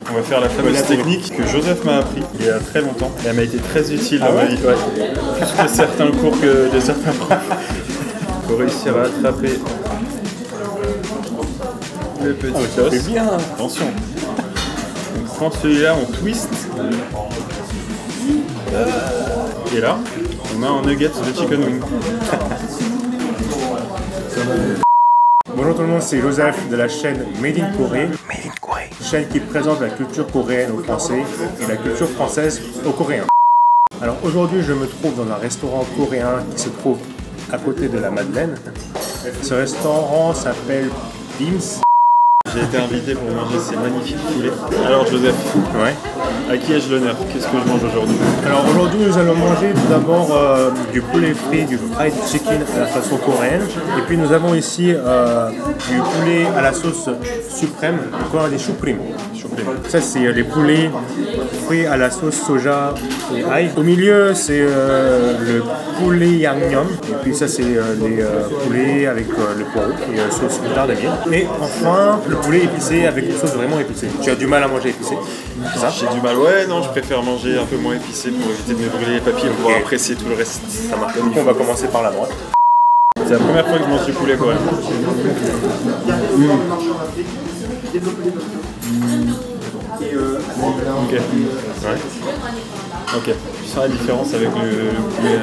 On va faire la fameuse technique que Joseph m'a appris il y a très longtemps. Et elle m'a été très utile dans ma vie. Ouais. Plus que certains cours que de certains profs. Il faut réussir à attraper le petit os. C'est bien. Attention. On prend celui-là, on twist. Et là, on a un nugget de chicken wing. Bonjour tout le monde, c'est Joseph de la chaîne Made in Corée. Chaîne qui présente la culture coréenne aux Français et la culture française aux Coréens. Alors aujourd'hui, je me trouve dans un restaurant coréen qui se trouve à côté de la Madeleine. Ce restaurant s'appelle Pim's. J'ai été invité pour manger ces magnifiques poulets. Alors Joseph, Ouais. à qui ai-je l'honneur? Qu'est-ce que je mange aujourd'hui? Alors aujourd'hui, nous allons manger tout d'abord du poulet frit, du fried chicken à la façon coréenne. Et puis nous avons ici du poulet à la sauce suprême, qu'on a des chouprim. Ça, c'est les poulets frits à la sauce soja et ail. Au milieu, c'est le poulet yangnyeom. Et puis ça, c'est les poulets avec le poireau et sauce moutarde miel. Et enfin, le poulet épicé avec une sauce vraiment épicée. Tu as du mal à manger épicé, c'est ça? J'ai du mal, ouais, non, je préfère manger un peu moins épicé pour éviter de me brûler les papilles et pouvoir apprécier tout le reste. Ça marche. Donc on va commencer par la droite. C'est la première fois que je mange du poulet coréen. Ok. Ouais. Ok. Tu sens la différence avec le poulet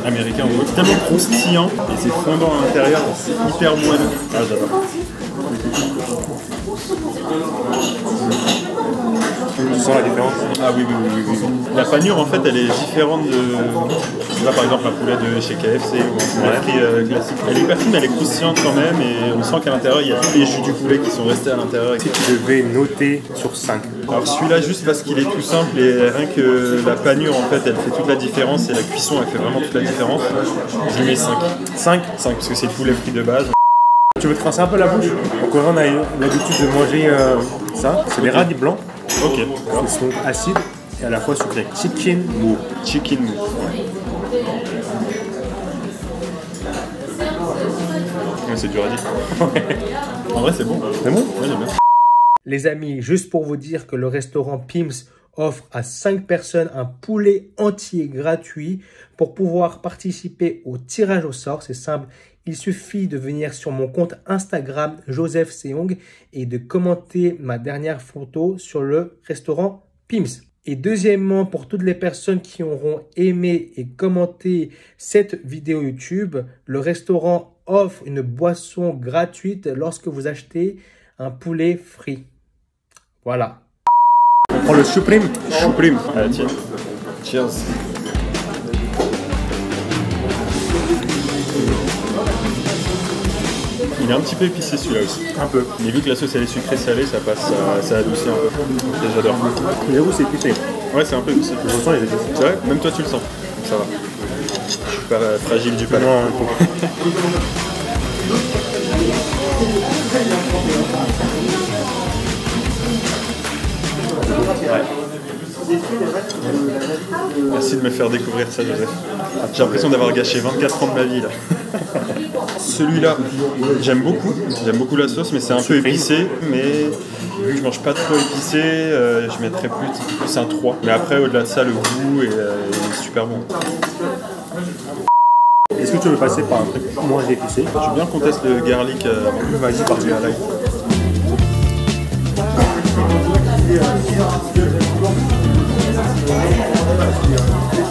américain. C'est tellement croustillant et c'est fondant à l'intérieur, c'est hyper moelleux. Ah, j'adore. Tu sens la différence? Ah oui. La panure en fait elle est différente de là, par exemple un poulet de chez KFC ou un poulet frit classique. Elle est hyper fine, elle est croustillante quand même et on sent qu'à l'intérieur il y a tous les jus du poulet qui sont restés à l'intérieur. Si tu devais noter sur 5. Alors celui-là juste parce qu'il est tout simple et rien que la panure en fait elle fait toute la différence et la cuisson elle fait vraiment toute la différence. Je lui mets 5. 5 parce que c'est le poulet frit de base. Tu veux te rincer un peu la bouche? En Corée, on a l'habitude de manger ça. C'est des radis blancs. Ok. Ils sont acides et à la fois sucrés. Chicken mou. Chicken mou. Ouais, c'est dur à dire. En vrai c'est bon. C'est bon? Ouais, j'aime bien. Les amis, juste pour vous dire que le restaurant Pim's offre à 5 personnes un poulet entier gratuit pour pouvoir participer au tirage au sort. C'est simple, il suffit de venir sur mon compte Instagram Joseph Seong et de commenter ma dernière photo sur le restaurant Pim's. Et deuxièmement, pour toutes les personnes qui auront aimé et commenté cette vidéo YouTube, le restaurant offre une boisson gratuite lorsque vous achetez un poulet frit. Voilà. On prend le supreme. Supreme. Allez, tiens. Cheers. Il est un petit peu épicé celui-là aussi. Un peu. Mais vu que la sauce elle est sucrée salée, ça passe, ça adoucit un peu. Et j'adore. Mais où c'est épicé? Ouais, c'est un peu épicé. Je ressens les épices. C'est vrai? Même toi tu le sens. Donc ça va. Je suis pas fragile du palais. Non, Merci de me faire découvrir ça, Joseph. J'ai l'impression d'avoir gâché 24 ans de ma vie là. Celui-là, j'aime beaucoup la sauce, mais c'est un peu épicé. Mais vu que je mange pas trop épicé, je mettrais plus un 3. Mais après, au-delà de ça, le goût est super bon. Est-ce que tu veux passer par un truc moins épicé? Je veux bien qu'on teste le garlic. Vas-y, parti à l'ail.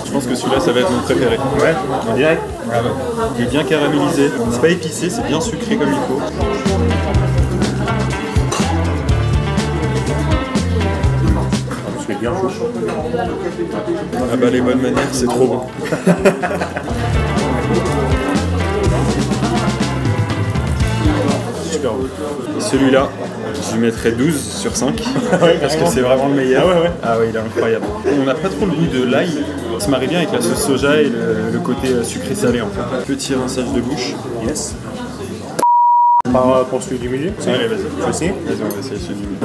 Je pense que celui-là, ça va être mon préféré. Ouais, en direct. Ah ouais. Il est bien caramélisé. C'est pas épicé, c'est bien sucré comme il faut. Je suis bien chaud. Ah bah les bonnes manières, c'est trop bon. Super bon. Et celui-là, je lui mettrais 12 sur 5 parce que c'est vraiment le meilleur. Ah ouais, il est incroyable. On n'a pas trop le goût de l'ail. Ça se marie bien avec la sauce soja et le côté sucré-salé en fait. Petit rinçage de bouche. Yes. Pour celui du milieu? Allez, vas-y. Tu veux essayer? Vas-y, on va essayer celui du milieu.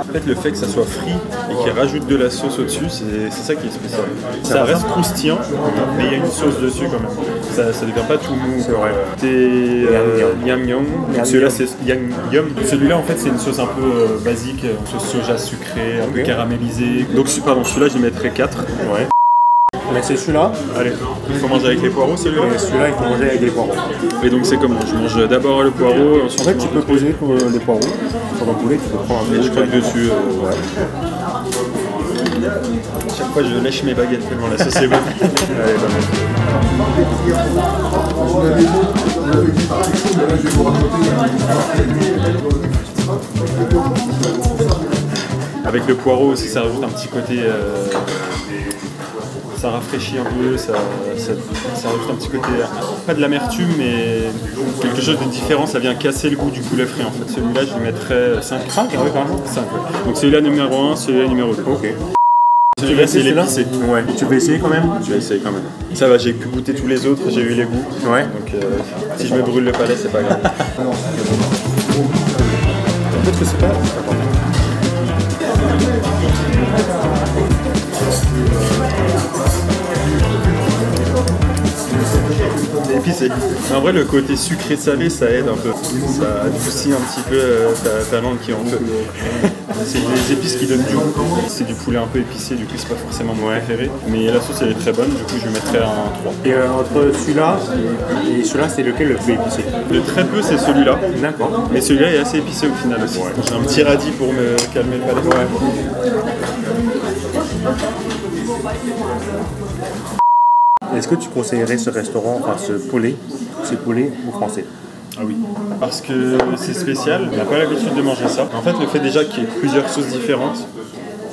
En fait, le fait que ça soit frit et qu'ils rajoutent de la sauce au-dessus, c'est ça qui est spécial. Ça reste croustillant, mais il y a une sauce dessus quand même. Ça devient pas tout mou. C'est vrai. Yam yum. Celui-là c'est yam yum. Celui-là en fait c'est une sauce un peu basique, une sauce soja sucrée, un peu caramélisée. Donc pardon, celui-là je mettrais 4. Ouais. Mais c'est celui-là. Allez, il faut manger avec les poireaux celui-là. Et celui-là, il faut manger avec des poireaux. Et donc c'est comment? Je mange d'abord le poireau, ensuite En fait, tu peux poser les poireaux sur ton poulet, tu peux prendre un et je croque dessus. Ouais. Chaque fois je lèche mes baguettes tellement la sauce est bonne. Allez, Avec le poireau aussi, ça rajoute un petit côté. Ça rafraîchit un peu, ça rajoute un petit côté. Pas de l'amertume, mais quelque chose de différent. Ça vient casser le goût du poulet frit en fait. Celui-là, je lui mettrais 5. 5, oui, carrément. 5, ouais. Donc celui-là numéro 1, celui-là numéro 2. Ok. Celui-là, c'est l'épicé. Ouais. Tu veux essayer quand même? Je vais essayer quand même. Ça va, j'ai pu goûter tous les autres, j'ai eu les goûts. Ouais. Donc si je me brûle le palais, c'est pas grave. Peut-être que c'est pas. Épicé. Mais en vrai, le côté sucré-salé, ça aide un peu. Ça adoucit un petit peu ta langue qui est en feu. C'est des épices qui donnent du goût. C'est du poulet un peu épicé, du coup, c'est pas forcément mon préféré. Mais la sauce, elle est très bonne, du coup, je lui mettrais un 3. Et entre celui-là et celui-là, c'est lequel le plus épicé? Le très peu, c'est celui-là. D'accord. Mais celui-là est assez épicé au final aussi. Ouais. J'ai un petit radis pour me calmer le palais. Ouais. Est-ce que tu conseillerais ce restaurant, enfin ce poulet aux Français? Ah oui, parce que c'est spécial, on n'a pas l'habitude de manger ça. En fait, le fait déjà qu'il y ait plusieurs sauces différentes,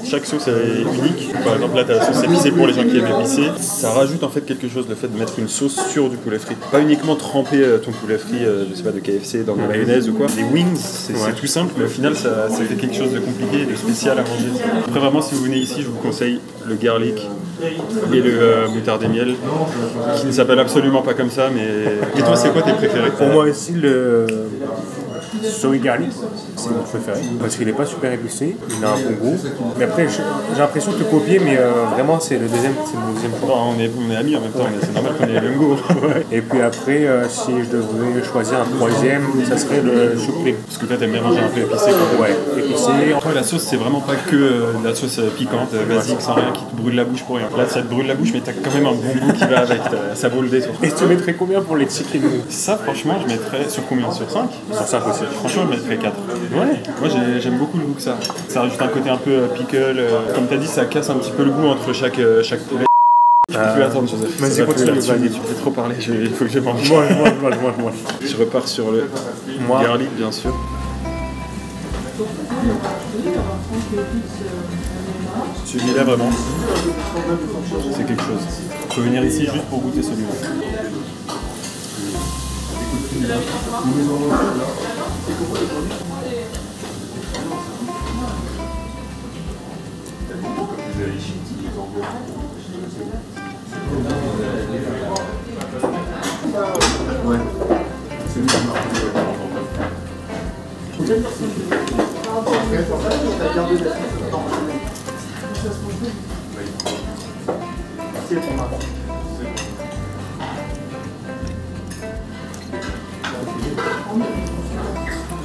chaque sauce est unique. Par exemple, là, tu as la sauce épicée pour les gens qui aiment épicé. Ça rajoute en fait quelque chose, le fait de mettre une sauce sur du poulet frit. Pas uniquement tremper ton poulet frit, je sais pas, de KFC dans de la mayonnaise ou quoi. Les wings, c'est tout simple, mais au final, ça fait quelque chose de compliqué, de spécial à manger. Après, vraiment, si vous venez ici, je vous conseille le garlic et le moutarde et miel, qui ne s'appelle absolument pas comme ça, mais... Et toi, c'est quoi tes préférés? Pour moi aussi, le soy garlic, c'est mon préféré, parce qu'il n'est pas super épicé, il a un bon goût. Mais après, j'ai l'impression de te copier, mais vraiment, c'est mon deuxième choix. On est amis en même temps, c'est normal qu'on ait le même goût. Et puis après, si je devais choisir un troisième, ça serait le choucré. Parce que toi, t'aimes bien manger un peu épicé. Ouais, épicé. Après, la sauce, c'est vraiment pas que de la sauce piquante, basique, sans rien, qui te brûle la bouche pour rien. Là, ça te brûle la bouche, mais t'as quand même un bon goût qui va avec, ça vaut le détour. Et tu mettrais combien pour les chicken? Ça, franchement, je mettrais sur combien? Sur 5? Sur 5 aussi. Franchement, je mettrais 4. Ouais. Moi, j'aime beaucoup le goût que ça. Ça rajoute un côté un peu pickle. Comme t'as dit, ça casse un petit peu le goût entre chaque poulet. Je peux plus attendre, Joseph. Vas-y, continue. Tu fais trop parler, il faut que je mange. Moi. Je repars sur le garlic, bien sûr. Celui-là, vraiment, c'est quelque chose. Il faut venir ici juste pour goûter celui-là. Ouais.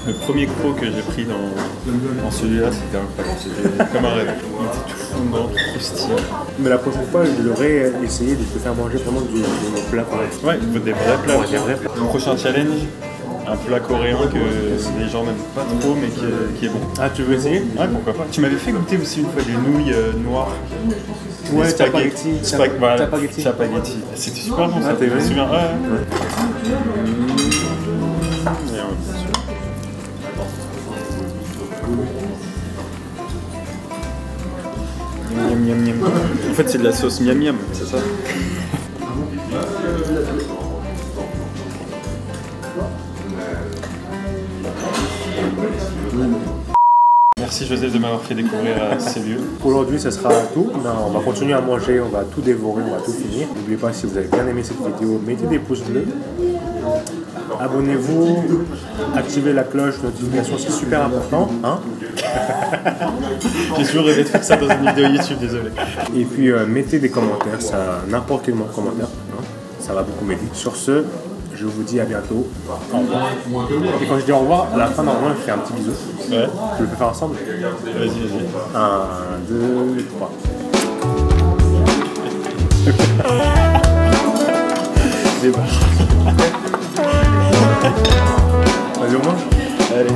Le premier croc que j'ai pris dans celui-là, c'était incroyable, c'était comme un rêve. Il était tout fondant, tout croustillant. Mais la prochaine fois, je devrais essayer de te faire manger vraiment de nos plats pareils. Ouais, des vrais plats. Ouais, des vrais plats. Le prochain challenge, un plat coréen que les gens n'aiment pas trop, mais qui est bon. Ah, tu veux essayer? Ouais, pourquoi pas. Tu m'avais fait goûter aussi une fois des nouilles noires. Ouais, spaghetti. Spaghetti. C'était super bon ça. Ah, t'es vrai? Je me souviens. Ouais. Miam, miam, miam. En fait, c'est de la sauce miam miam, c'est ça? Merci Joseph de m'avoir fait découvrir ces lieux. Aujourd'hui, ce sera tout. On va continuer à manger, on va tout dévorer, on va tout finir. N'oubliez pas, si vous avez bien aimé cette vidéo, mettez des pouces bleus. abonnez-vous, activez la cloche de notification, c'est super important. Hein. J'ai toujours rêvé de faire ça dans une vidéo YouTube, désolé. Et puis mettez des commentaires, n'importe quel commentaire, hein, ça va beaucoup m'aider. Sur ce, je vous dis à bientôt. Au revoir. Et quand je dis au revoir, à la fin, normalement, je fais un petit bisou. Ouais. Je le peux faire ensemble. Vas-y, vas-y. 1, 2, 3. Démarre. Vas-y, au moins. Allez.